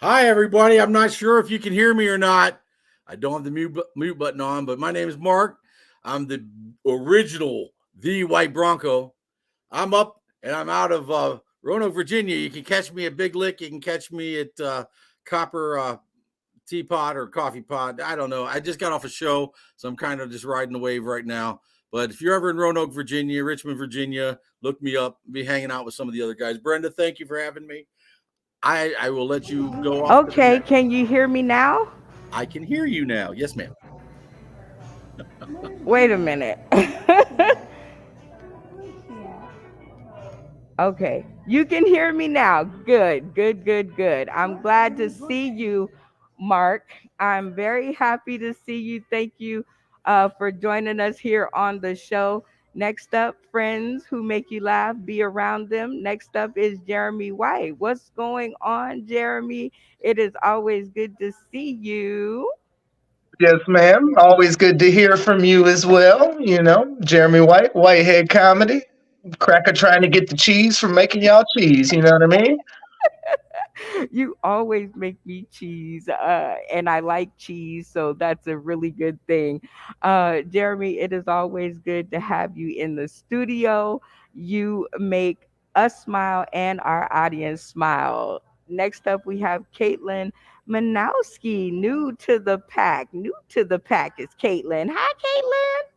Hi, everybody. I'm not sure if you can hear me or not. I don't have the mute button on, but my name is Mark. I'm the original, the White Bronco. I'm up and I'm out of Roanoke, Virginia. You can catch me at Big Lick. You can catch me at Copper Teapot or Coffee Pot. I don't know. I just got off a show, so I'm kind of just riding the wave right now. But if you're ever in Roanoke, Virginia, Richmond, Virginia, look me up. Be hanging out with some of the other guys. Brenda, thank you for having me. I will let you go off to the Okay, next. can you hear me now? I can hear you now. Yes, ma'am. Wait a minute. Okay, you can hear me now. Good, good, good, good. I'm glad to see you, Mark. I'm very happy to see you. Thank you for joining us here on the show. Next up, friends who make you laugh, be around them. Next up is Jeremy White. What's going on, Jeremy? It is always good to see you. Yes, ma'am. Always good to hear from you as well. Jeremy White, Whitehead Comedy. Cracker trying to get the cheese from making y'all cheese. You know what I mean? You always make me cheese, and I like cheese, so that's a really good thing. Jeremy, it is always good to have you in the studio. You make us smile and our audience smile. Next up, we have Caitlin Manowski, new to the pack. New to the pack is Caitlin. Hi, Caitlin.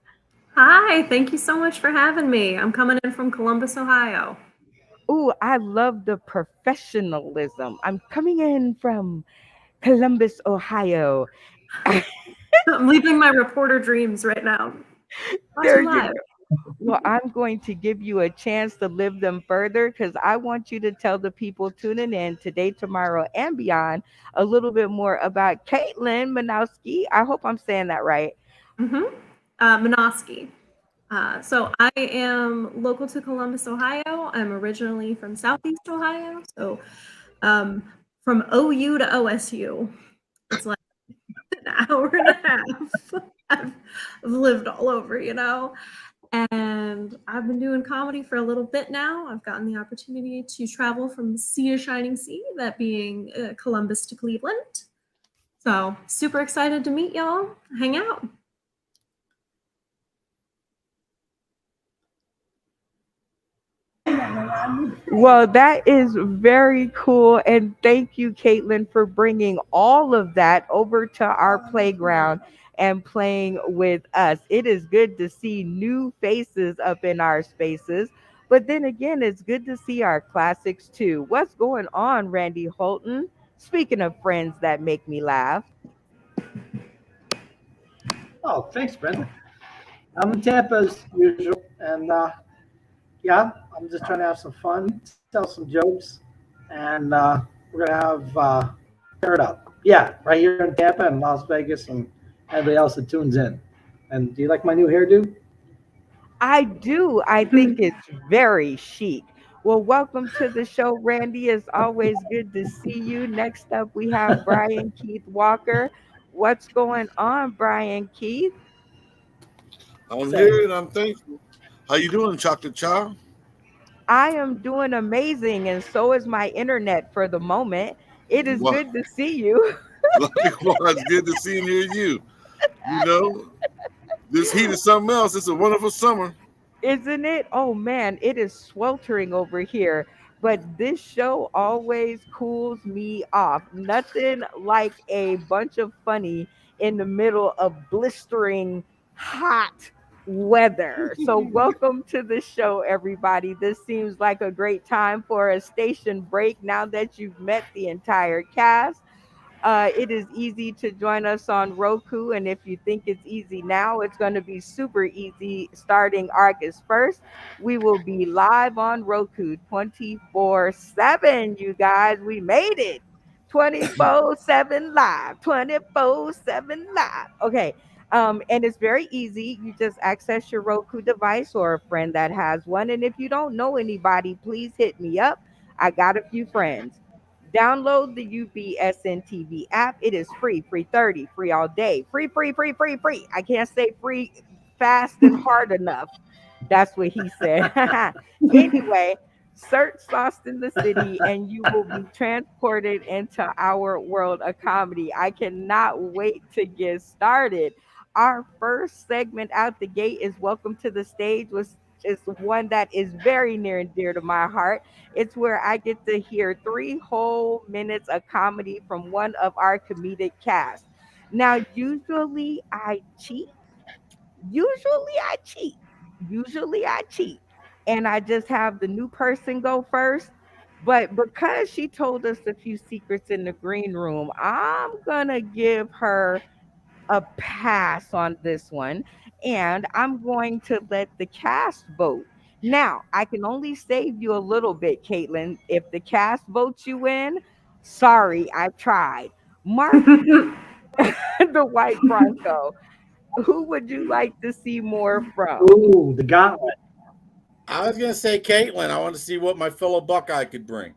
Hi, thank you so much for having me. I'm coming in from Columbus, Ohio. Ooh, I love the professionalism. I'm coming in from Columbus, Ohio. I'm leaving my reporter dreams right now. There Watching you live. go. Well, I'm going to give you a chance to live them further because I want you to tell the people tuning in today, tomorrow, and beyond a little bit more about Caitlin Manowski. I hope I'm saying that right. Mm-hmm. Minoski. So I am local to Columbus, Ohio. I'm originally from Southeast Ohio. So um, from OU to OSU, it's like an hour and a half. I've lived all over. And I've been doing comedy for a little bit now. I've gotten the opportunity to travel from sea to shining sea, that being Columbus to Cleveland. So super excited to meet y'all, hang out. Well, that is very cool. And thank you, Caitlin, for bringing all of that over to our playground and playing with us. It is good to see new faces up in our spaces. But then again, it's good to see our classics too. What's going on, Randy Holton? Speaking of friends that make me laugh. Oh, thanks, Brenda. I'm in Tampa as usual, and yeah, I'm just trying to have some fun, tell some jokes, and we're gonna have tear it up. Yeah, right here in Tampa and Las Vegas, and everybody else that tunes in. And do you like my new hairdo? I do. I think it's very chic. Well, welcome to the show, Randy. It's always good to see you. Next up, we have Brian Keith Walker. What's going on, Brian Keith? I'm Same. here and I'm thankful. How you doing, Chocolate Child? I am doing amazing, and so is my internet for the moment. It is Well, good to see you. likewise, good to see and hear you. You know, this heat is something else. It's a wonderful summer. Isn't it? Oh man, it is sweltering over here. But this show always cools me off. Nothing like a bunch of funny in the middle of blistering hot weather. So, welcome to the show, everybody. This seems like a great time for a station break now that you've met the entire cast. It is easy to join us on Roku, and if you think it's easy now, it's going to be super easy starting August 1st. We will be live on Roku 24/7, you guys. We made it 24/7 live, 24/7 live. Okay. And it's very easy. You just access your Roku device or a friend that has one. And if you don't know anybody, please hit me up. I got a few friends. Download the UBSN TV app. It is free, free 30, free all day. Free, free, free, free, free. I can't say free fast and hard enough. That's what he said. Anyway, Search Sauce in the City, and you will be transported into our world of comedy. I cannot wait to get started. Our first segment out the gate is Welcome to the Stage, which is one that is very near and dear to my heart. It's where I get to hear 3 whole minutes of comedy from one of our comedic cast. Now, usually I cheat. Usually I cheat. And I just have the new person go first. But because she told us a few secrets in the green room, I'm going to give her a pass on this one. And I'm going to let the cast vote. Now, I can only save you a little bit, Caitlin. If the cast votes you in, sorry, I tried. Mark the White Bronco, who would you like to see more from? Ooh, the gauntlet. I was going to say Caitlin. I want to see what my fellow Buckeye could bring.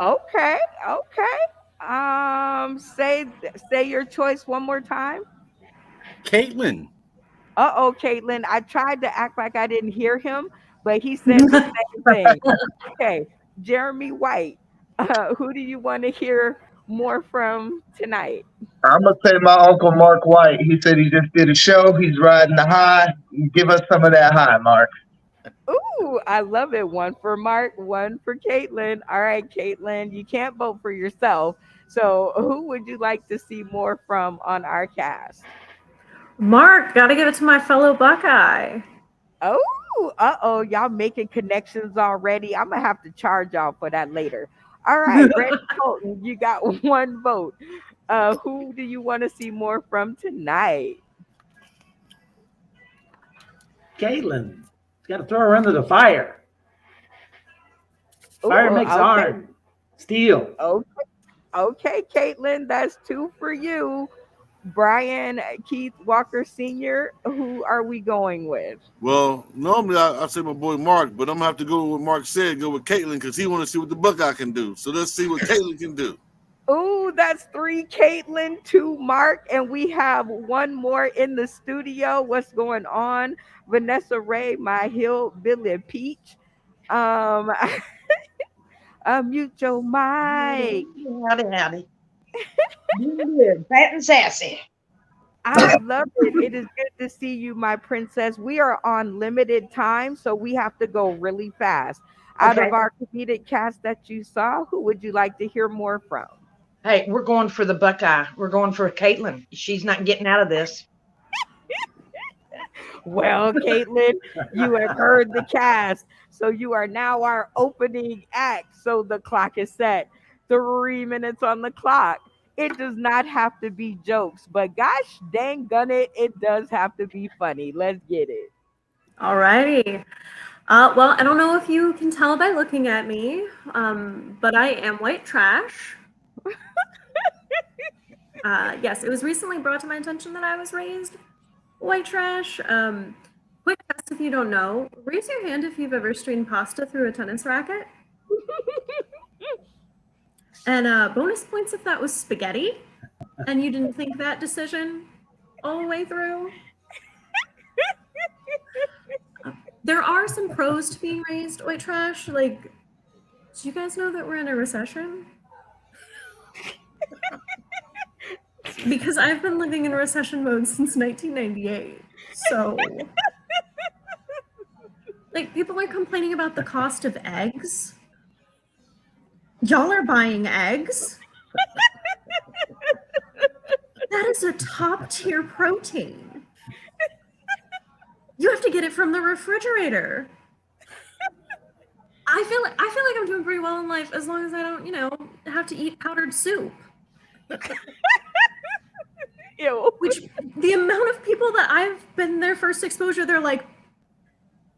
Okay, okay. Say your choice one more time. Caitlin. Uh-oh, Caitlin. I tried to act like I didn't hear him, but he said the same thing. Okay, Jeremy White. Who do you want to hear more from tonight? I'm gonna say my uncle Mark White. He said he just did a show. He's riding the high. Give us some of that high, Mark. Ooh, I love it. One for Mark, one for Caitlin. All right, Caitlin, you can't vote for yourself. So, who would you like to see more from on our cast? Mark, gotta give it to my fellow Buckeye. Oh, uh-oh, y'all making connections already. I'm gonna have to charge y'all for that later. All right, Randy Colton, you got one vote. Who do you want to see more from tonight? Caitlin. Got to throw her under the fire. Ooh, Fire makes okay, iron. Steel. okay, okay, Caitlin, that's two for you. Brian Keith Walker Sr., who are we going with? Well, normally I say my boy Mark, but I'm gonna have to go with what Mark said. Go with Caitlin because he want to see what the Buckeye can do. So let's see what Caitlin can do. Ooh, that's three, Caitlin, two, Mark, and we have one more in the studio. What's going on? Vanessa Ray, my hillbilly peach. Um, Mute your mic. Howdy, howdy. Doing good. Fat and sassy. I love it. It is good to see you, my princess. We are on limited time, so we have to go really fast. Out Okay. of our comedic cast that you saw, who would you like to hear more from? Hey, we're going for the Buckeye. We're going for Caitlin. She's not getting out of this. Well, Caitlin, you have heard the cast. So you are now our opening act. So the clock is set. 3 minutes on the clock. It does not have to be jokes, but gosh dang gun it, it does have to be funny. Let's get it. Alrighty. Well, I don't know if you can tell by looking at me, but I am white trash. Yes, it was recently brought to my attention that I was raised white trash. Quick test if you don't know. Raise your hand if you've ever strained pasta through a tennis racket. And bonus points if that was spaghetti and you didn't think that decision all the way through. There are some pros to being raised white trash. Like, do you guys know that we're in a recession? Because I've been living in recession mode since 1998. So, like, people are complaining about the cost of eggs. Y'all are buying eggs? That is a top tier protein. You have to get it from the refrigerator. I feel like I'm doing pretty well in life as long as I don't, have to eat powdered soup. Ew. Which the amount of people that I've been their first exposure, they're like,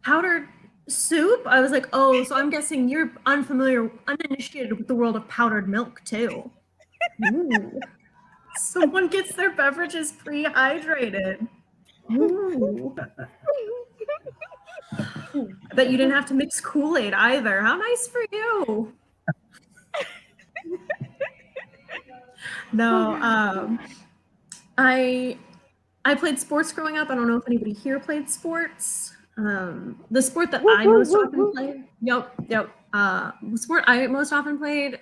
powdered soup? I was like, oh, so I'm guessing you're uninitiated with the world of powdered milk too. Ooh. Someone gets their beverages pre-hydrated. Ooh. I bet you didn't have to mix Kool-Aid either. How nice for you. No, I played sports growing up. I don't know if anybody here played sports. The sport that Woo, I woo, most woo, often woo. played. Yep. The sport I most often played.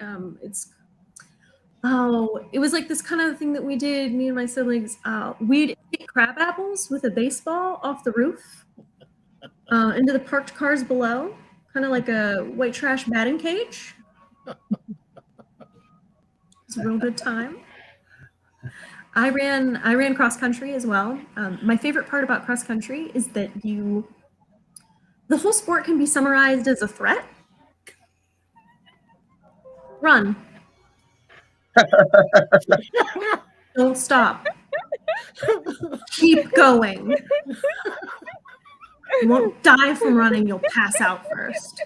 It was like this kind of thing that we did. Me and my siblings. We'd hit crab apples with a baseball off the roof into the parked cars below, kind of like a white trash batting cage. It's a real good time. I ran cross country as well. My favorite part about cross country is that the whole sport can be summarized as a threat. Run. Don't stop. Keep going. You won't die from running, you'll pass out first.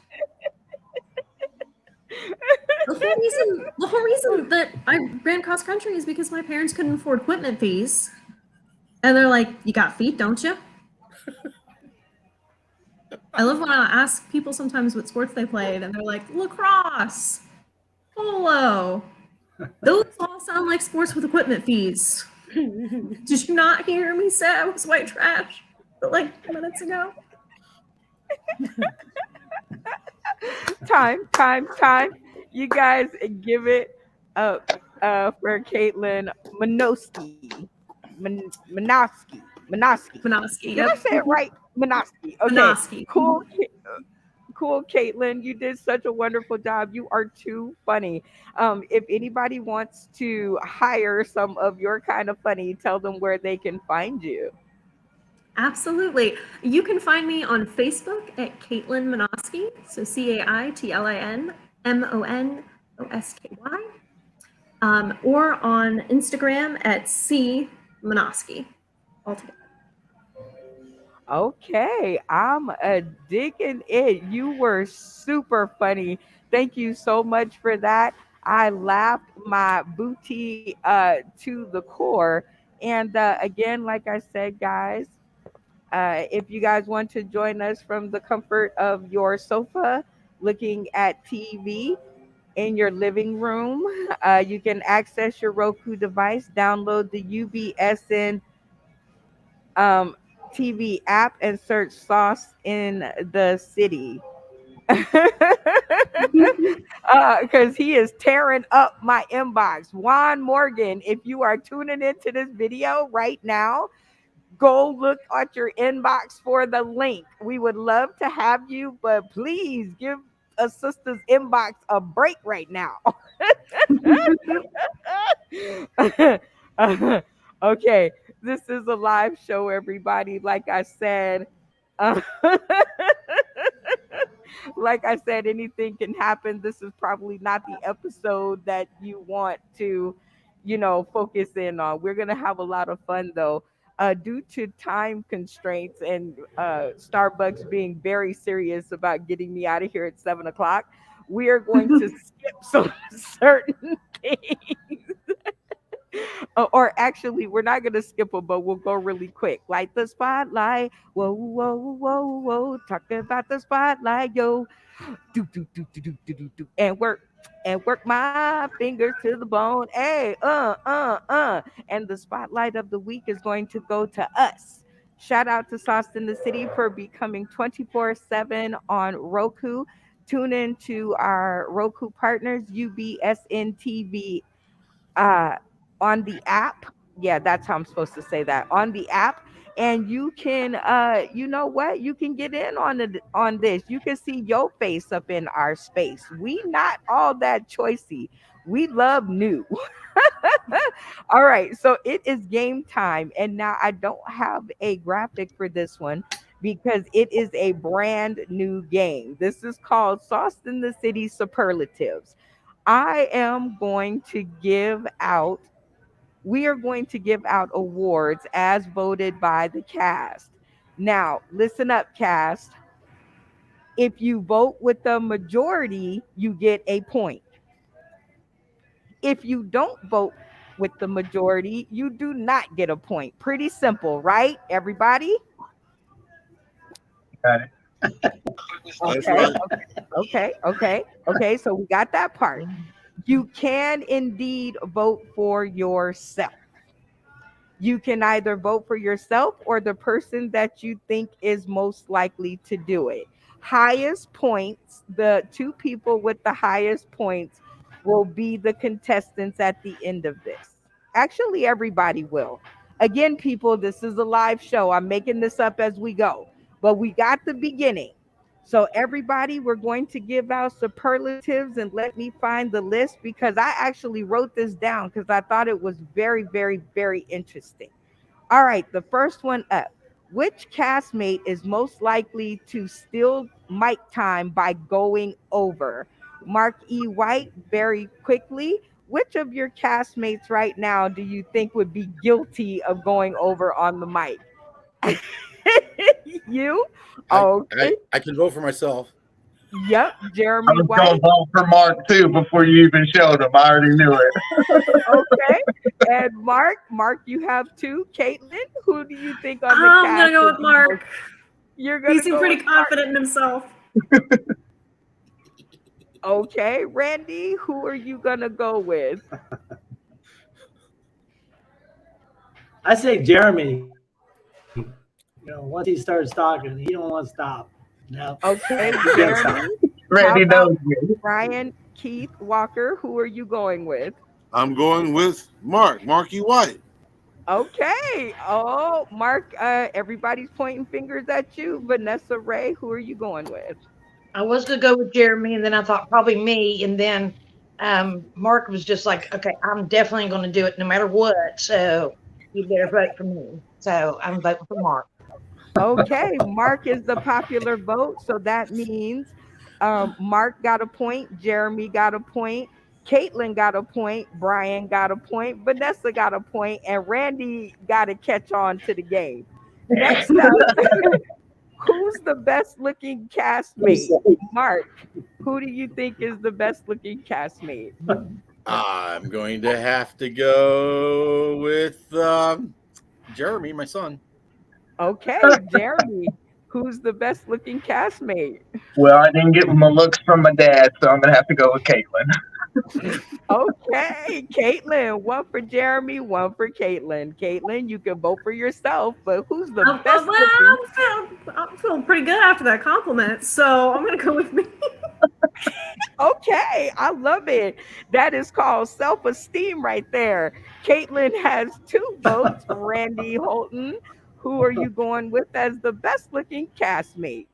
The whole reason that I ran cross country is because my parents couldn't afford equipment fees. And they're like, "You got feet, don't you?" I love when I ask people sometimes what sports they played, and they're like, "Lacrosse, polo." Those all sound like sports with equipment fees. Did you not hear me say I was white trash like minutes ago? Time. You guys give it up for Caitlin Minoski. Minoski. Minoski, Did I yep. say it right? Minoski. Okay. Minoski. Cool, Caitlin. You did such a wonderful job. You are too funny. If anybody wants to hire some of your kind of funny, tell them where they can find you. Absolutely. You can find me on Facebook at Caitlin Minoski, so CAITLIN MONOSKY, or on Instagram at C Minoski altogether. Okay, I'm digging it. You were super funny. Thank you so much for that. I laughed my booty to the core. And again, like I said, guys, if you guys want to join us from the comfort of your sofa, looking at TV in your living room, you can access your Roku device, download the UBSN um, TV app, and search Sauce in the City. Because he is tearing up my inbox. Juan Morgan, if you are tuning into this video right now, go look at your inbox for the link. We would love to have you, but please give a sister's inbox a break right now. Okay, this is a live show, everybody. Like I said, uh, like I said, anything can happen. This is probably not the episode that you want to, focus in on. We're gonna have a lot of fun though. Due to time constraints and Starbucks being very serious about getting me out of here at 7 o'clock, we are going to skip some certain things. Or actually, we're not gonna skip them, but we'll go really quick. Like the spotlight. Whoa, whoa, whoa, whoa. Talking about the spotlight, yo. Do. And work my fingers to the bone. Hey, And the spotlight of the week is going to go to us. Shout out to Sauce in the City for becoming 24/7 on Roku. Tune in to our Roku partners, UBSN TV, uh, on the app. Yeah, that's how I'm supposed to say that. On the app. And you can you know what? You can get in on this. You can see your face up in our space. We not all that choicey. We love new. All right, so it is game time. And now I don't have a graphic for this one because it is a brand new game. This is called Sauce in the City Superlatives. I am going to give out, we are going to give out awards as voted by the cast. Now, listen up, cast. If you vote with the majority, you get a point. If you don't vote with the majority, you do not get a point. Pretty simple, right, everybody? Got it. That's Okay, right. okay. So we got that part. You can indeed vote for yourself. You can either vote for yourself or the person that you think is most likely to do it. Highest points, the two people with the highest points will be the contestants at the end of this. Actually, everybody will. Again, people, this is a live show. I'm making this up as we go, but we got the beginning. So, everybody, we're going to give out superlatives and let me find the list because I actually wrote this down because I thought it was very, very, very interesting. All right, the first one up. Which castmate is most likely to steal mic time by going over? Mark E. White, very quickly. Which of your castmates right now do you think would be guilty of going over on the mic? You? I, Okay. I can vote for myself. Yep. I Jeremy was going White. to vote for Mark too before you even showed him. I already knew it. Okay. And Mark, you have two. Caitlin, who do you think on the I'm gonna cast go will with be most? Mark. You're He gonna seemed go pretty with Mark. confident in himself. Okay, Randy, who are you gonna go with? I say Jeremy. Once he starts talking, he don't want to stop. No. Okay, He can't stop. Jeremy. How Randy about knows me. Ryan Keith Walker? Who are you going with? I'm going with Marky White. Okay. Oh, Mark, everybody's pointing fingers at you. Vanessa Ray, who are you going with? I was gonna go with Jeremy, and then I thought probably me, and then Mark was just like, okay, I'm definitely going to do it no matter what. So you better vote for me. So I'm voting for Mark. Okay, Mark is the popular vote. So that means Mark got a point, Jeremy got a point, Caitlin got a point, Brian got a point, Vanessa got a point, and Randy got to catch on to the game. Next up, who's the best looking castmate? Mark, who do you think is the best looking castmate? I'm going to have to go with Jeremy, my son. Okay, Jeremy, who's the best looking castmate? Well, I didn't get my looks from my dad, so I'm going to have to go with Caitlin. Okay, Caitlin, one for Jeremy, one for Caitlin. Caitlin, you can vote for yourself, but who's the best looking? I'm feeling pretty good after that compliment, so I'm gonna go with me. Okay, I love it. That is called self-esteem right there. Caitlin has two votes. Randy Holton, who are you going with as the best looking castmate?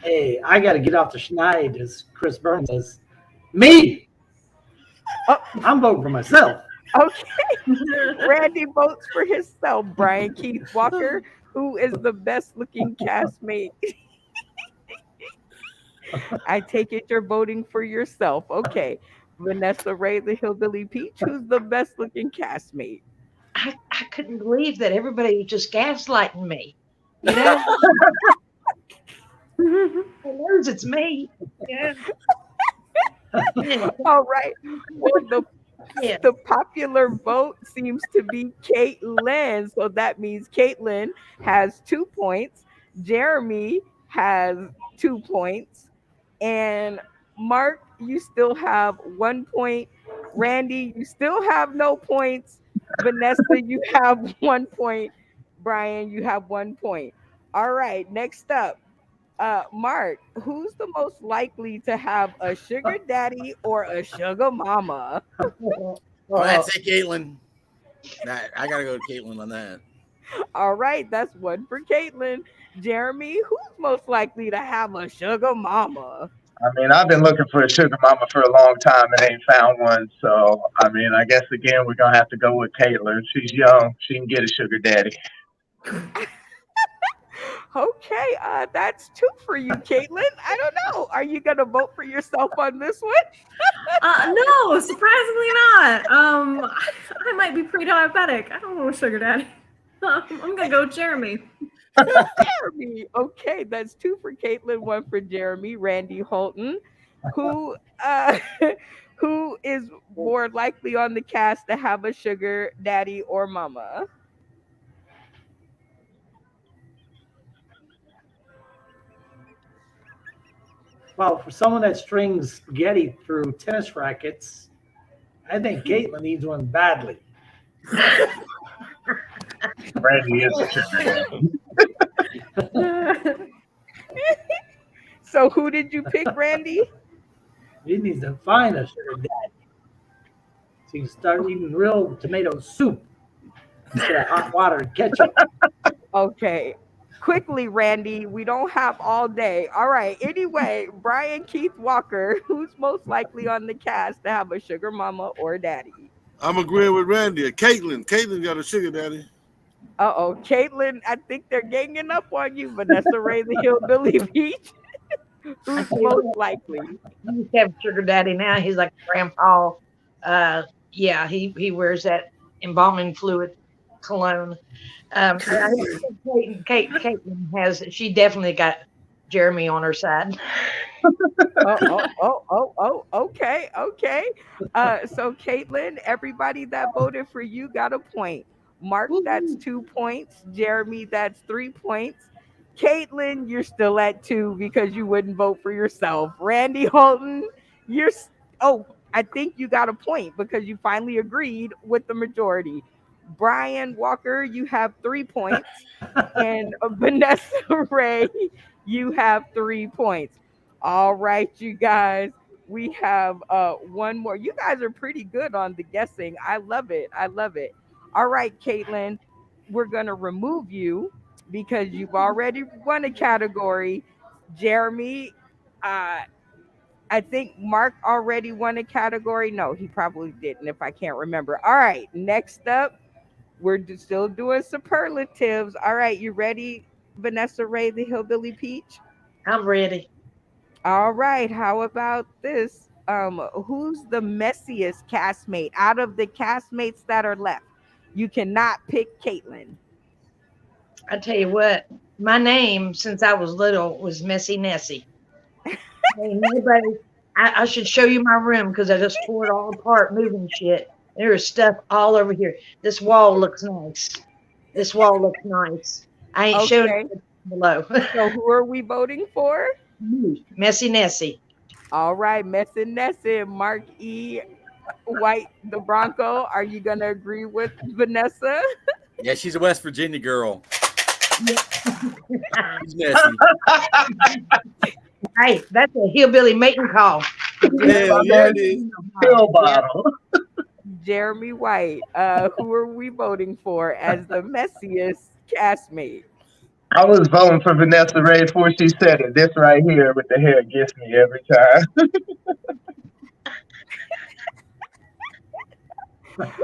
Hey, I got to get off the schneid, as Chris Burns says. Me! Oh, I'm voting for myself. okay. Randy votes for himself. Brian Keith Walker, who is the best looking castmate? I take it you're voting for yourself. Okay. Vanessa Ray, the Hillbilly Peach, who's the best looking castmate? I couldn't believe that everybody was just gaslighting me. You know, who knows it's me? Yeah. All right. Well, Yeah. the popular vote seems to be Caitlin. So that means Caitlin has 2 points. Jeremy has 2 points. And Mark, you still have 1 point. Randy, you still have no points. Vanessa, you have 1 point. Brian, you have 1 point. All right, next up. Mark, who's the most likely to have a sugar daddy or a sugar mama? I'm gonna say Caitlin. I gotta go to Caitlin on that. All right, that's one for Caitlin. Jeremy, who's most likely to have a sugar mama? I mean, I've been looking for a sugar mama for a long time and ain't found one. So, I mean, I guess again, we're going to have to go with Caitlin. She's young. She can get a sugar daddy. Okay, that's two for you, Caitlin. I don't know. Are you gonna vote for yourself on this one? No, surprisingly not. I might be pre-diabetic. I don't want a sugar daddy. I'm gonna go with Jeremy. Jeremy. Okay, that's two for Caitlin, one for Jeremy. Randy Holton, who who is more likely on the cast to have a sugar daddy or mama? Well, for someone that strings spaghetti through tennis rackets, I think Caitlin needs one badly. Randy is a sugar daddy. So who did you pick, Randy? He needs to find a sugar daddy. So you can start eating real tomato soup instead of hot water and ketchup. Okay. Quickly, Randy. We don't have all day. All right. Anyway, Brian Keith Walker, who's most likely on the cast to have a sugar mama or daddy? I'm agreeing with Randy. Caitlin. Caitlin got a sugar daddy. Uh-oh. Caitlin, I think they're ganging up on you. Vanessa Ray, the Hillbilly Peach. Who's most likely? He used to have a sugar daddy. Now he's like grandpa. Yeah, he wears that embalming fluid cologne. I think Caitlin has. She definitely got Jeremy on her side. Okay. So Caitlin, everybody that voted for you got a point. Mark, that's 2 points. Jeremy, that's 3 points. Caitlin, you're still at 2 because you wouldn't vote for yourself. Randy Holton, I think you got a point because you finally agreed with the majority. Brian Walker, you have 3 points. And Vanessa Ray, you have 3 points. All right, you guys. We have one more. You guys are pretty good on the guessing. I love it. All right, Caitlin, we're gonna remove you because you've already won a category. Jeremy, I think Mark already won a category. No, he probably didn't if I can't remember. All right, next up, we're still doing superlatives. All right, you ready, Vanessa Ray, the Hillbilly Peach? I'm ready. All right, how about this? Who's the messiest castmate out of the castmates that are left? You cannot pick Caitlin. I tell you what, my name since I was little was Messy Nessie. I should show you my room because I just tore it all apart moving shit. There is stuff all over here. This wall looks nice. I ain't showing it below. So who are we voting for? Messy Nessie. All right, Messy Nessie, Mark E. White, the Bronco. Are you going to agree with Vanessa? Yeah, she's a West Virginia girl. She's messy. Hey, that's a hillbilly mating call. Hell yeah, it is. Pill bottle. Jeremy White, who are we voting for as the messiest castmate? I was voting for Vanessa Ray before she said it. This right here with the hair gets me every time.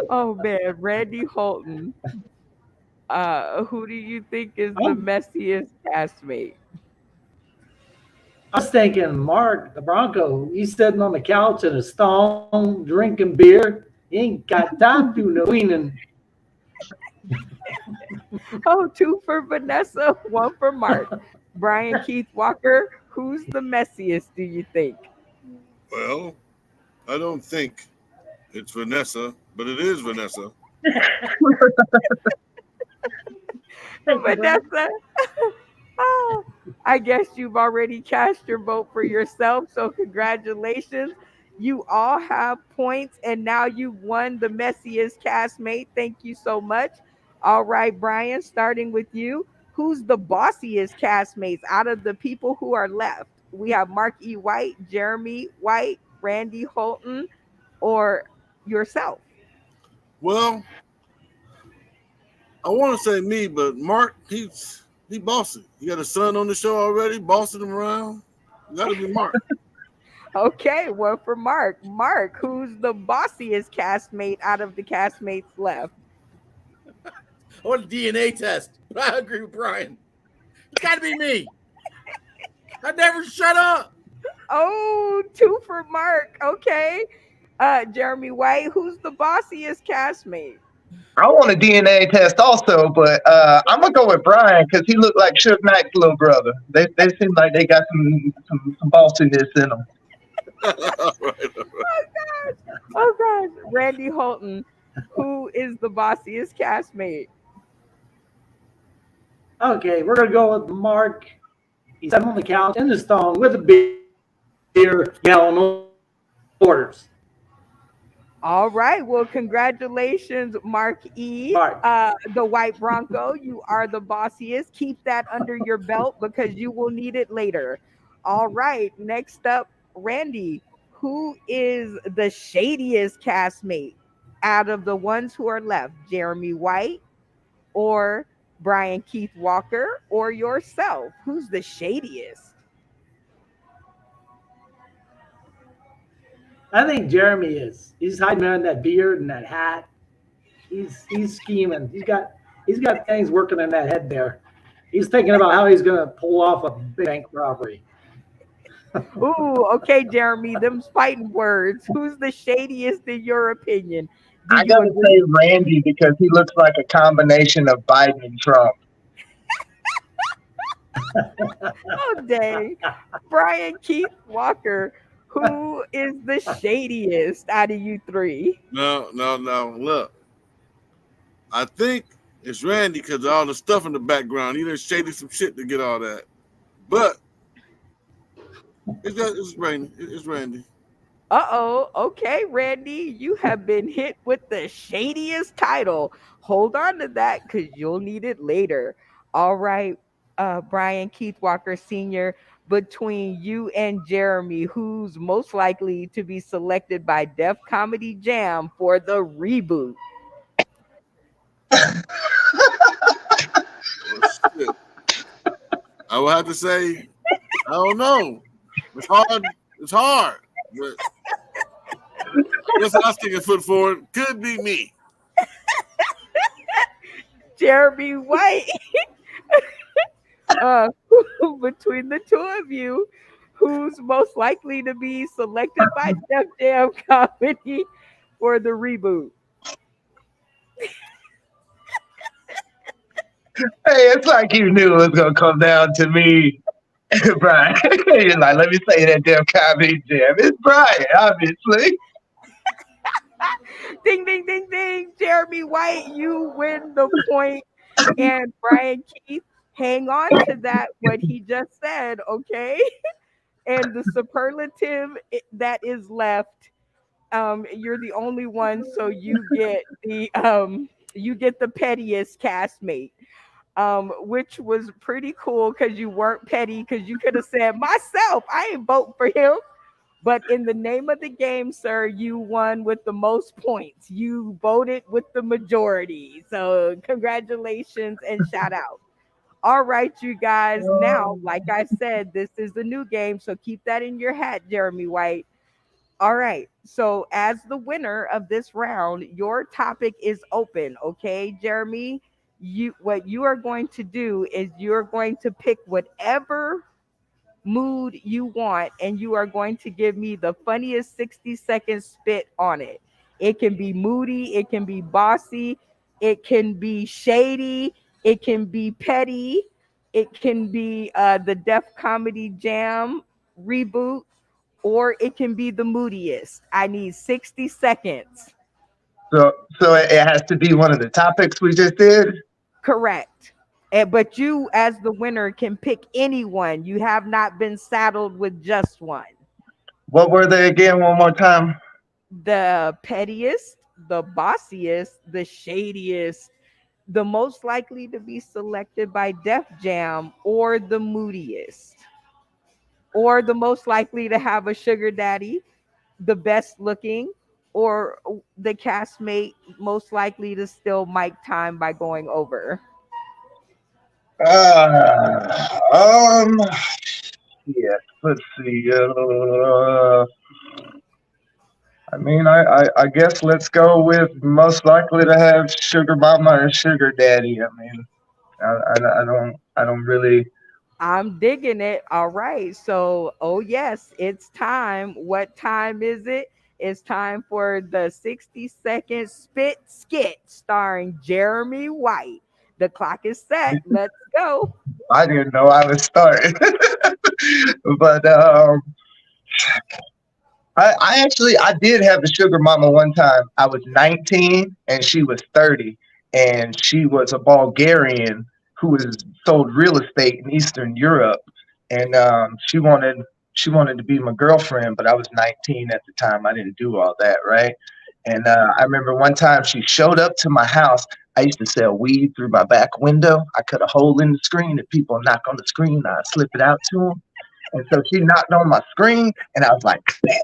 Oh man, Randy Holton. Who do you think is the messiest castmate? I was thinking Mark, the Bronco, he's sitting on the couch in a stone, drinking beer. He ain't got time to do no cleaning. Oh, 2 for Vanessa, 1 for Mark. Brian Keith Walker, who's the messiest, do you think? Well, I don't think it's Vanessa, but it is Vanessa. Vanessa. Oh, I guess you've already cast your vote for yourself, so congratulations. You all have points, and now you've won the messiest castmate. Thank you so much. All right, Brian, starting with you. Who's the bossiest castmates out of the people who are left? We have Mark E. White, Jeremy White, Randy Holton, or yourself. Well, I want to say me, but Mark, he bossy. He got a son on the show already, bossing him around. Got to be Mark. Okay, 1 for Mark. Mark, who's the bossiest castmate out of the castmates left? I want a DNA test, but I agree with Brian. It's got to be me. I never shut up. Oh, 2 for Mark. Okay. Jeremy White, who's the bossiest castmate? I want a DNA test also, but I'm gonna go with Brian because he looked like Suge Knight's little brother. They seem like they got some bossiness in them. Oh gosh. Randy Holton, who is the bossiest castmate? Okay, we're going to go with Mark. He's sitting on the couch in the stone with a beer, yelling orders. All right. Well, congratulations, Mark E. Mark. The White Bronco. You are the bossiest. Keep that under your belt because you will need it later. All right. Next up, Randy. Who is the shadiest castmate out of the ones who are left? Jeremy White or Brian Keith Walker or yourself? Who's the shadiest? I think Jeremy is. He's hiding behind that beard and that hat. He's scheming. He's got things working in that head there. He's thinking about how he's going to pull off a bank robbery. Ooh, okay, Jeremy, them's fighting words. Who's the shadiest in your opinion? Do I you gotta agree? say Randy because he looks like a combination of Biden and Trump. Oh, dang. Brian Keith Walker, who is the shadiest out of you three? No. Look, I think it's Randy because of all the stuff in the background. He done shaded some shit to get all that. But it's Randy. It's Randy. Uh-oh. Okay, Randy, you have been hit with the shadiest title. Hold on to that because you'll need it later. All right, Brian Keith Walker Sr., between you and Jeremy, who's most likely to be selected by Def Comedy Jam for the reboot? Oh, shit. I would have to say, I don't know. It's hard. But I guess I'll stick a foot forward. Could be me. Jeremy White. uh, between the two of you, who's most likely to be selected by Def Jam Comedy for the reboot? Hey, it's like you knew it was gonna come down to me, Brian. You're like, let me say that damn comedy jam. It's Brian, obviously. Ding, ding, ding, ding. Jeremy White, you win the point. And Brian Keith, hang on to that, what he just said, okay? And the superlative that is left, you're the only one, so you get the pettiest castmate. Which was pretty cool because you weren't petty because you could have said myself, I ain't vote for him. But in the name of the game, sir, you won with the most points. You voted with the majority. So congratulations and shout out. All right, you guys. Now, like I said, this is the new game. So keep that in your hat, Jeremy White. All right. So as the winner of this round, your topic is open. Okay, Jeremy. What you are going to do is you're going to pick whatever mood you want, and you are going to give me the funniest 60-second spit on it. It can be moody, it can be bossy, it can be shady, it can be petty, it can be the Def Comedy Jam reboot, or it can be the moodiest. I need 60 seconds. So it has to be one of the topics we just did. Correct. But you, as the winner, can pick anyone. You have not been saddled with just one. What were they again? One more time. The pettiest, the bossiest, the shadiest, the most likely to be selected by Def Jam, or the moodiest, or the most likely to have a sugar daddy, the best looking, or the castmate most likely to steal mic time by going over. Uh, um, yes. Let's see. I mean, I guess let's go with most likely to have sugar mama or sugar daddy. I mean, I don't really. I'm digging it. All right. So, oh, yes, it's time. What time is it? It's time for the 60-second spit skit starring Jeremy White. The clock is set. Let's go. I didn't know I was starting, but I did have a sugar mama one time. I was 19 and she was 30, and she was a Bulgarian who was sold real estate in Eastern Europe, and she wanted to be my girlfriend, but I was 19 at the time. I didn't do all that, right? And I remember one time she showed up to my house. I used to sell weed through my back window. I cut a hole in the screen. If people knock on the screen, I'd slip it out to them. And so she knocked on my screen, and I was like,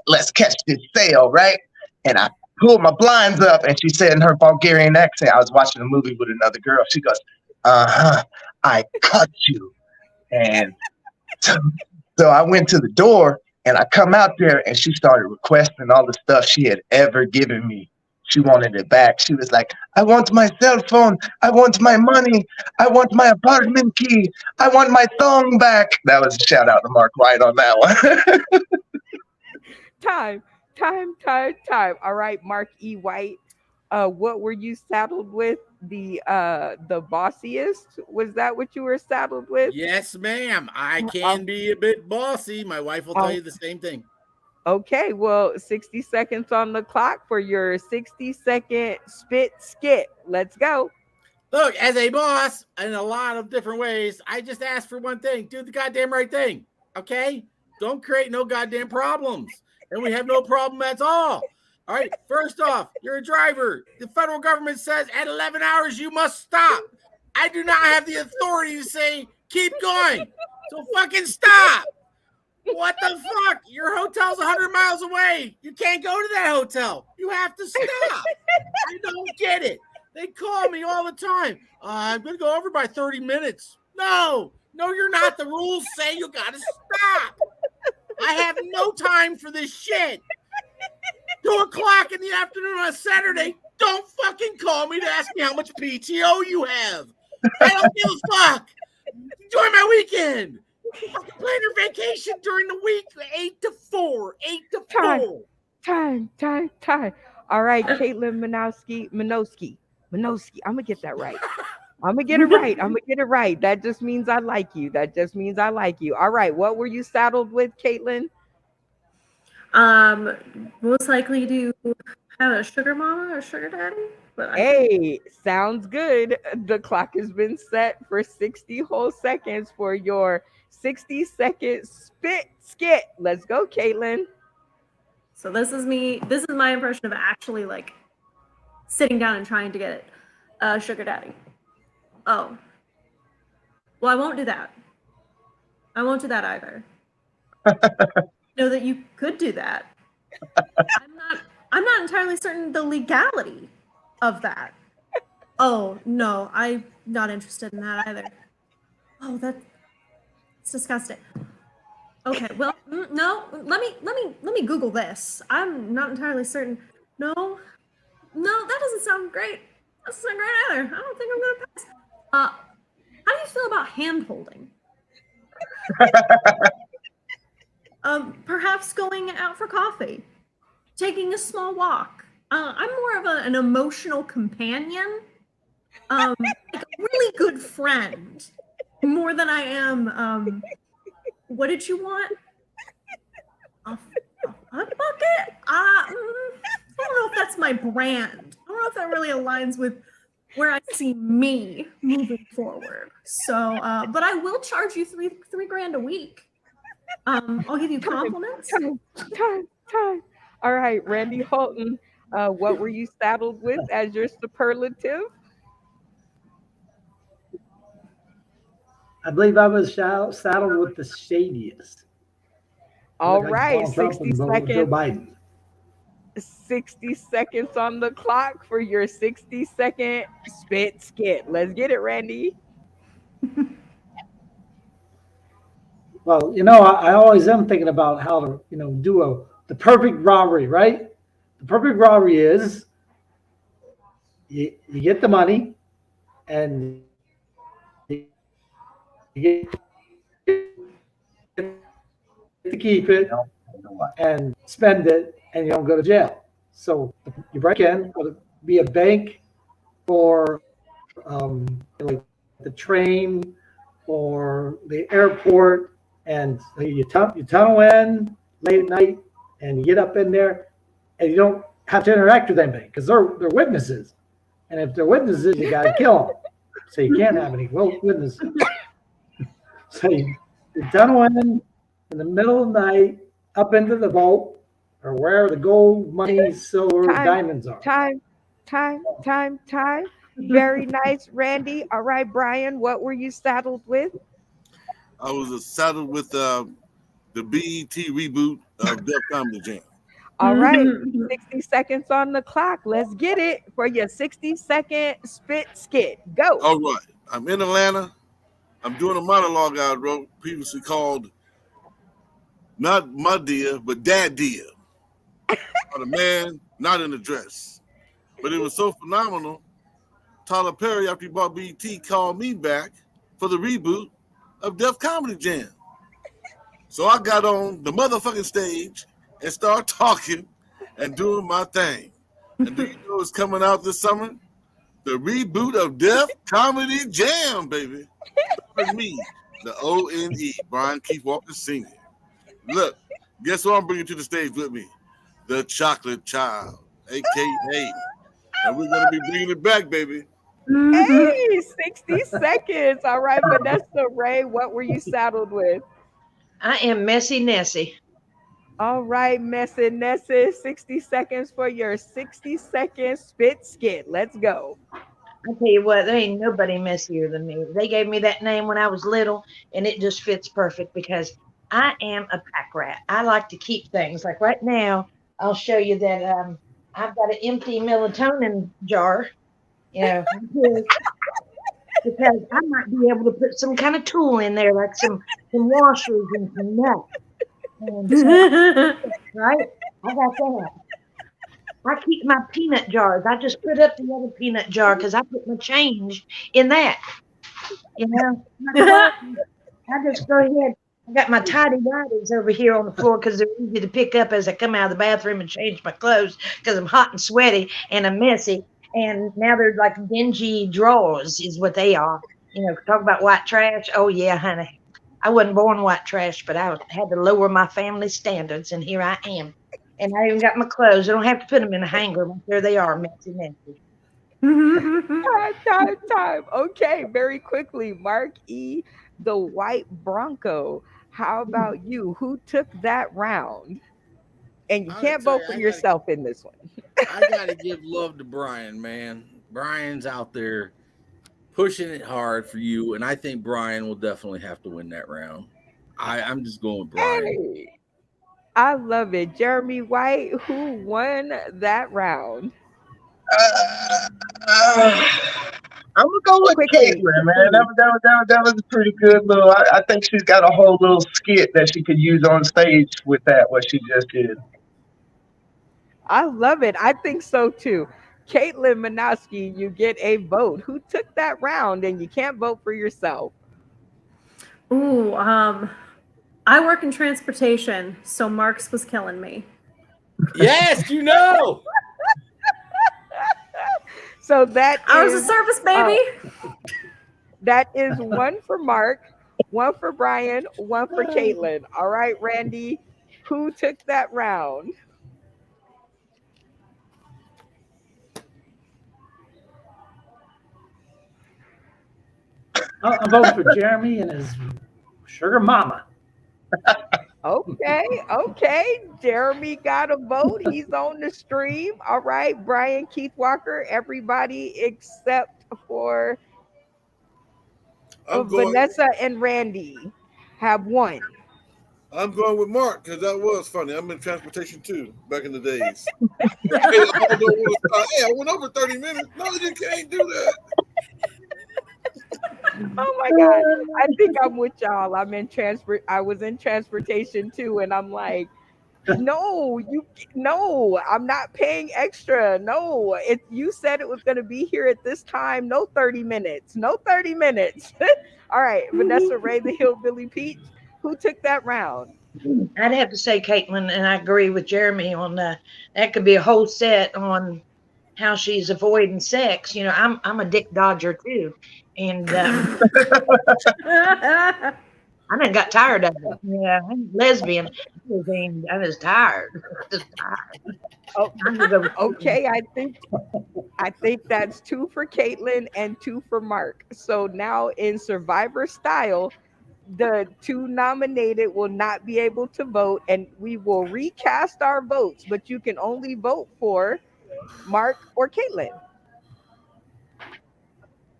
let's catch this sale, right? And I pulled my blinds up, and she said in her Bulgarian accent, I was watching a movie with another girl. She goes, I cut you. And so I went to the door, and I come out there, and she started requesting all the stuff she had ever given me. She wanted it back. She was like, I want my cell phone. I want my money. I want my apartment key. I want my thong back. That was a shout out to Mark White on that one. Time. All right, Mark E. White. What were you saddled with? The bossiest? Was that what you were saddled with? Yes, ma'am. I can be a bit bossy. My wife will tell you the same thing. Okay, well, 60 seconds on the clock for your 60-second spit skit. Let's go. Look, as a boss, in a lot of different ways, I just ask for one thing. Do the goddamn right thing, okay? Don't create no goddamn problems. And we have no problem at all. All right, first off, you're a driver. The federal government says at 11 hours you must stop. I do not have the authority to say keep going. So fucking stop. What the fuck? Your hotel's 100 miles away. You can't go to that hotel. You have to stop. I don't get it. They call me all the time. I'm going to go over by 30 minutes. No, you're not. The rules say you got to stop. I have no time for this shit. 2:00 in the afternoon on a Saturday. Don't fucking call me to ask me how much PTO you have. I don't give a fuck. Enjoy my weekend. Fucking plan your vacation during the week, 8 to 4. 8 to 4. Time. All right, Caitlin Minoski. I'm gonna get that right. I'm gonna get it right. That just means I like you. All right, what were you saddled with, Caitlin? Most likely to have a sugar mama or sugar daddy. But Hey, sounds good. The clock has been set for 60 whole seconds for your 60-second spit skit. Let's go, Caitlin. So this is me. This is my impression of actually like sitting down and trying to get a sugar daddy. Oh. Well, I won't do that. I won't do that either. Know that you could do that. I'm not entirely certain the legality of that. Oh no, I'm not interested in that either. Oh, that's disgusting. Okay, well, no, let me Google this. I'm not entirely certain. No, that doesn't sound great. That doesn't sound great either. I don't think I'm gonna pass. How do you feel about hand holding? Perhaps going out for coffee, taking a small walk. I'm more of an emotional companion, like a really good friend, more than I am. What did you want? A hug bucket? I don't know if that's my brand. I don't know if that really aligns with where I see me moving forward. So, but I will charge you three grand a week. I'll give you compliments. Time. All right, Randy Holton, what were you saddled with as your superlative? I believe I was saddled with the shadiest. All Like right, Donald Trump 60 and Joe seconds. Biden. 60 seconds on the clock for your 60-second spit skit. Let's get it, Randy. Well, I always am thinking about how to, do the perfect robbery, right? The perfect robbery is you get the money and you get to keep it and spend it, and you don't go to jail. So you break in, whether it be a bank or like the train or the airport, and you tunnel in late at night, and you get up in there, and you don't have to interact with anybody because they're witnesses, and if they're witnesses, you got to kill them. So you can't have any witnesses. So you tunnel in the middle of the night up into the vault, or where the gold, money, silver, Time, diamonds are. time. Very nice, Randy. All right, Brian, what were you saddled with? I was saddled with the BET reboot of Def Comedy Jam. All right, 60 seconds on the clock. Let's get it for your 60-second spit skit. Go. All right. I'm in Atlanta. I'm doing a monologue I wrote previously called Not My Dear, but Dad Dear. About a man not in a dress. But it was so phenomenal. Tyler Perry, after he bought BET, called me back for the reboot of Def Comedy Jam. So I got on the motherfucking stage and started talking and doing my thing. And do you know what's coming out this summer? The reboot of Def Comedy Jam, baby. For me, the O-N-E, Brian Keith Walker Sr. Look, guess who I'm bringing to the stage with me? The Chocolate Child, a.k.a. And we're going to be bringing it back, baby. Hey, 60 seconds. All right, Vanessa Ray, what were you saddled with? I am Messy Nessie. All right, Messy Nessie, 60 seconds for your 60-second spit skit. Let's go. I tell you what, there ain't nobody messier than me. They gave me that name when I was little, and it just fits perfect because I am a pack rat. I like to keep things. Like right now, I'll show you that I've got an empty melatonin jar, you know, because I might be able to put some kind of tool in there, like some washers and some nuts. And so, right? I got that. I keep my peanut jars. I just put up the other peanut jar because I put my change in that. You know, I just go ahead. I got my tidy whities over here on the floor because they're easy to pick up as I come out of the bathroom and change my clothes because I'm hot and sweaty and I'm messy. And now they're like dingy drawers is what they are. You know, talk about white trash. Oh, yeah, honey. I wasn't born white trash, but I had to lower my family standards, and here I am. And I even got my clothes. I don't have to put them in a hanger. There they are, messy. Time. Okay, very quickly. Mark E., the White Bronco. How about you? Who took that round? And you can't vote for yourself in this one. I gotta give love to Brian, man. Brian's out there pushing it hard for you, and I think Brian will definitely have to win that round. I'm just going with Brian. Hey, I love it. Jeremy White, who won that round? I'm gonna go with Quickly. Caitlin, man. That was a pretty good little. I think she's got a whole little skit that she could use on stage with that. What she just did. I love it. I think so too. Caitlin Minoski, you get a vote. Who took that round? And you can't vote for yourself. Ooh, I work in transportation, so Marks was killing me. Yes, you know. So that Hours is of service, baby. that is one for Mark, one for Brian, one for Caitlin. All right, Randy, who took that round? I'm voting for Jeremy and his sugar mama. Okay. Jeremy got a vote. He's on the stream. All right, Brian Keith Walker, everybody except for Vanessa and Randy have won. I'm going with Mark because that was funny. I'm in transportation too, back in the days. Hey, I went over 30 minutes. No, you can't do that. Oh my God. I think I'm with y'all. I was in transportation too, and I'm like, no, I'm not paying extra. No, you said it was gonna be here at this time. No 30 minutes. No 30 minutes. All right, Vanessa Ray, the Hillbilly Peach. Who took that round? I'd have to say Caitlin, and I agree with Jeremy on that. That could be a whole set on how she's avoiding sex. You know, I'm a dick dodger too, and I done got tired of it. Yeah, I'm lesbian. I was tired. Oh, okay, I think that's 2 for Caitlin and 2 for Mark. So now in Survivor style, The two nominated will not be able to vote, and we will recast our votes, but you can only vote for Mark or Caitlin.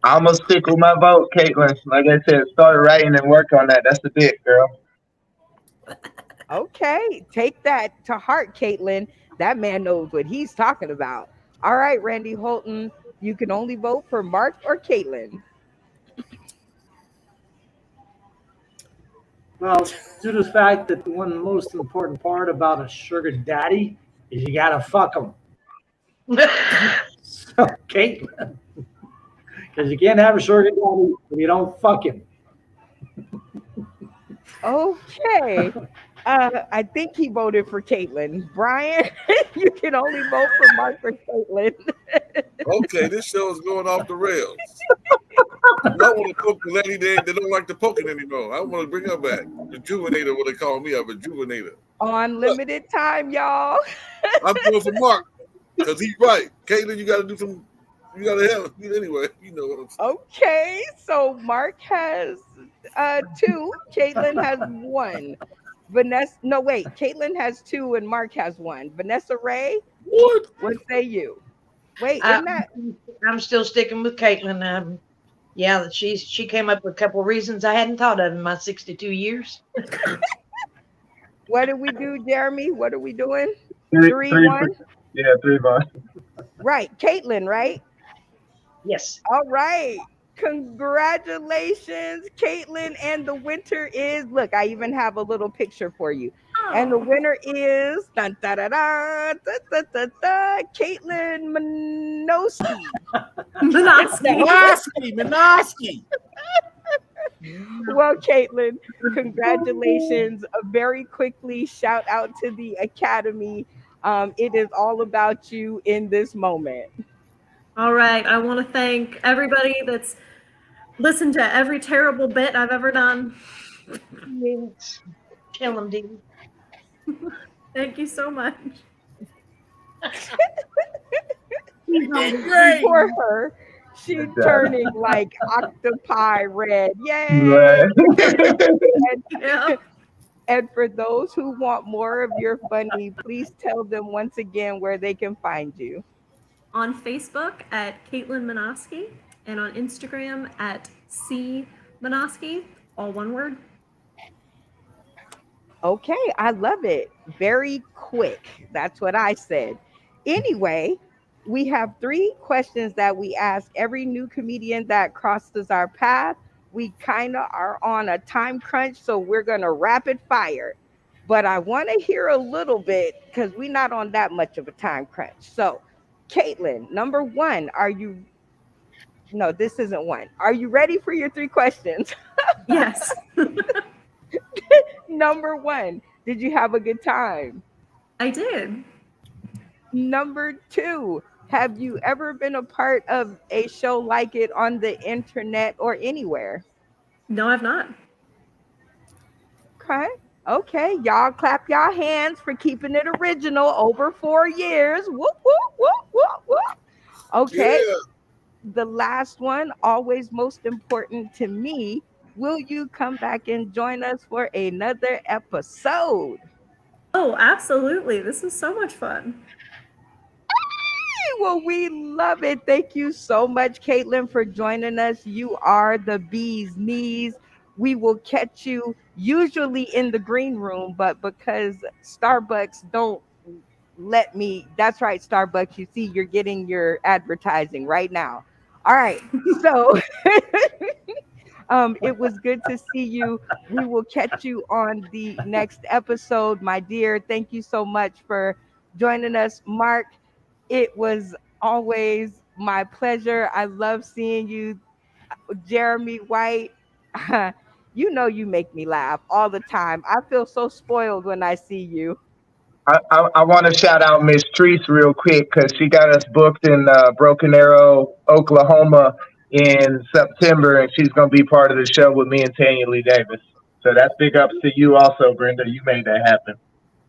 I'm gonna stick with my vote, Caitlin. Like I said, start writing and work on that. That's the big girl. Okay, take that to heart, Caitlin. That man knows what he's talking about. All right, Randy Holton, you can only vote for Mark or Caitlin. Well, due to the fact that the one most important part about a sugar daddy is you gotta fuck him. So, Caitlin, because you can't have a sugar daddy if you don't fuck him. Okay. I think he voted for Caitlin. Brian, you can only vote for Mark or Caitlin. Okay, this show is going off the rails. I want to poke the lady they don't like the poking anymore. I want to bring her back. Rejuvenator, what they call me, a rejuvenator. On limited time, y'all. I'm going for Mark because he's right. Caitlin, you got to do some. You got to help me anyway. You know what I'm saying. Okay, so Mark has 2, Caitlin has 1. Vanessa, no wait, Caitlin has 2 and Mark has 1. Vanessa Ray, what say you? Wait, isn't that? I'm still sticking with Caitlin. Yeah, she came up with a couple of reasons I hadn't thought of in my 62 years. What did we do, Jeremy? What are we doing? 3-1. Yeah, 3-1. Right, Caitlin, right? Yes. All right. Congratulations, Caitlin. And the winner is, look, I even have a little picture for you. And the winner is dun, da, da, da, da, da, da, da, Caitlin Minoski. Minoski. Well, Caitlin, congratulations. Very quickly, shout out to the Academy. It is all about you in this moment. All right. I want to thank everybody that's listened to every terrible bit I've ever done. Kill him, Dee. Thank you so much. Great. For her, she's turning like octopi red. Yay! Right. Yeah. And for those who want more of your funny, please tell them once again where they can find you. On Facebook at Caitlin Minoski and on Instagram at C Minoski, all one word. Okay, I love it. Very quick. That's what I said. Anyway, we have 3 questions that we ask every new comedian that crosses our path. We kind of are on a time crunch, so we're going to rapid fire. But I want to hear a little bit because we're not on that much of a time crunch. So, Caitlin, number 1, are you? No, this isn't 1. Are you ready for your 3 questions? Yes. Number 1, did you have a good time? I did. Number 2, have you ever been a part of a show like it on the internet or anywhere? No, I've not. Okay, y'all clap y'all hands for keeping it original over 4 years. Whoop, whoop, whoop, whoop, whoop. Okay, Yeah. the last one, always most important to me. Will you come back and join us for another episode? Oh, absolutely. This is so much fun. Well, we love it. Thank you so much, Caitlin, for joining us. You are the bee's knees. We will catch you usually in the green room, but because Starbucks don't let me, that's right, Starbucks, you see, you're getting your advertising right now. All right, so it was good to see you. We will catch you on the next episode, my dear. Thank you so much for joining us, Mark. It was always my pleasure. I love seeing you, Jeremy White. You know you make me laugh all the time. I feel so spoiled when I see you. I want to shout out Miss Treese real quick because she got us booked in Broken Arrow, Oklahoma in September, and she's going to be part of the show with me and Tanya Lee Davis. So that's big ups to you also, Brenda. You made that happen.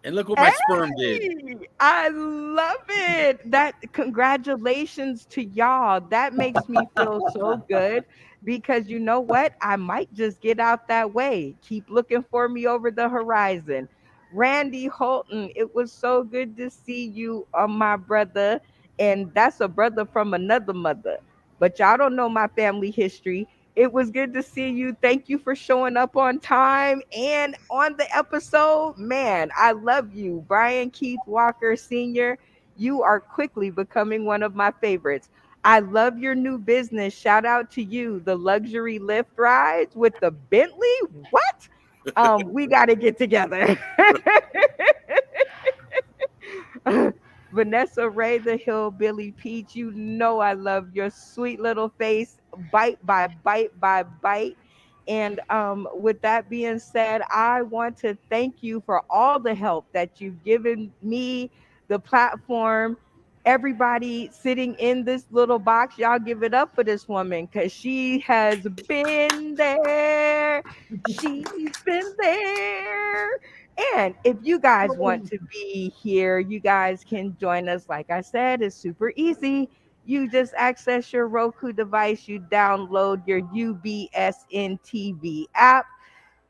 And look what my sperm did. Hey, I love it. That congratulations to y'all. That makes me feel so good because you know what? I might just get out that way. Keep looking for me over the horizon. Randy Holton, it was so good to see you, my brother. And that's a brother from another mother. But y'all don't know my family history. It was good to see you. Thank you for showing up on time and on the episode. Man, I love you. Brian Keith Walker Sr., you are quickly becoming one of my favorites. I love your new business. Shout out to you. The luxury lift rides with the Bentley. What? We got to get together. Vanessa Ray, the Hillbilly Peach, you know I love your sweet little face, bite by bite by bite. And with that being said, I want to thank you for all the help that you've given me, the platform, everybody sitting in this little box. Y'all give it up for this woman because she has been there. She's been there. And if you guys want to be here, you guys can join us. Like I said, it's super easy. You just access your Roku device, you download your UBSN TV app,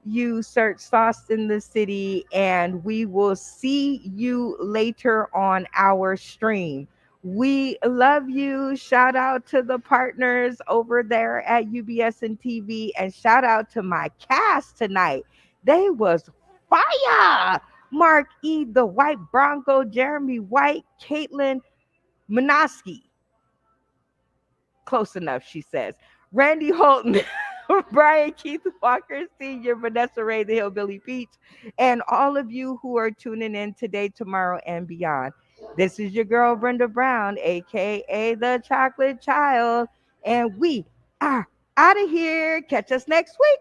you search Sauce in the City, and we will see you later on our stream. We love you. Shout out to the partners over there at UBS and TV, and shout out to my cast tonight. They was fire. Mark E, the White Bronco, Jeremy White, Caitlin Minoski. Close enough, she says. Randy Holton, Brian Keith Walker Sr., Vanessa Ray, the Hillbilly Peach, and all of you who are tuning in today, tomorrow, and beyond. This is your girl, Brenda Brown, aka the Chocolate Child, and we are out of here. Catch us next week.